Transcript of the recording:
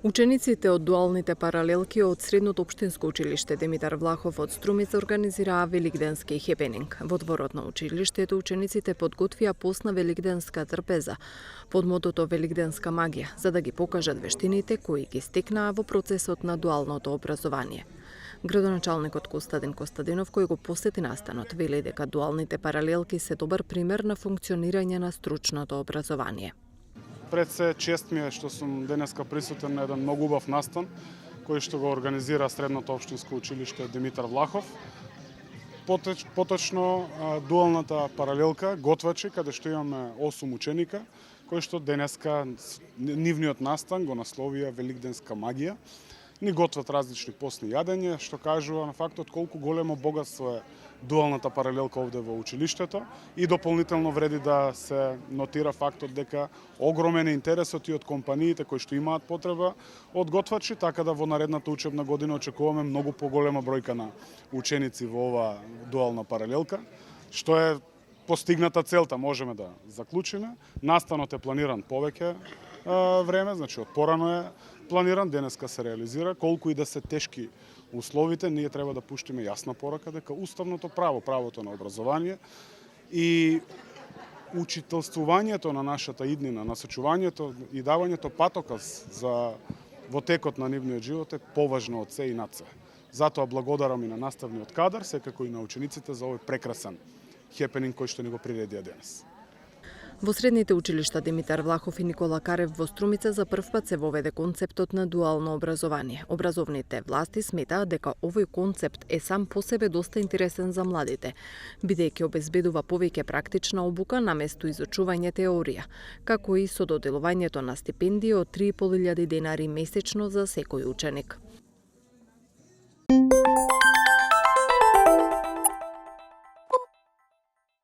Учениците од дуалните паралелки од Средното општинско училиште Димитар Влахов од Струмица организираа великденски хепенинг. Во дворот на училиштето учениците подготвија постна великденска трпеза под мотото Великденска магија, за да ги покажат вештините кои ги стекнаа во процесот на дуалното образование. Градоначалникот Костадин Костадинов, кој го посети настанот, вели дека дуалните паралелки се добар пример на функционирање на стручното образование. Пред се чест ми е што сум денеска присутен на еден многу убав настан кој што го организира Средното општинско училиште Димитар Влахов. Поточно дуалната паралелка готвачи, каде што имаме 8 ученика кои што денеска нивниот настан го насловија Великденска магија. Ни готват различни постни јадења, што кажува на фактот колку големо богатство е дуалната паралелка овде во училиштето и дополнително вреди да се нотира фактот дека огромен е интересот и од компаниите кои што имаат потреба од готвачи, така да во наредната учебна година очекуваме многу поголема бројка на ученици во оваа дуална паралелка, што е постигната целта, можеме да заклучиме. Настанот е планиран повеќе време, значи од порано е планиран, денеска се реализира. Колку и да се тешки условите, ние треба да пуштиме јасна порака дека уставното право, правото на образование и учителствувањето на нашата иднина, насочувањето и давањето патоказ за во текот на нивниот живот е поважно од се и над се. Затоа благодарам и на наставниот кадар, секако и на учениците за овој прекрасен хепенинг кој што ни го приредија денес. Во средните училишта Димитар Влахов и Никола Карев во Струмица за прв пат се воведе концептот на дуално образование. Образовните власти сметаат дека овој концепт е сам по себе доста интересен за младите, бидејќи обезбедува повеќе практична обука наместо изучување теорија, како и со доделувањето на стипендија од 3.500 денари месечно за секој ученик.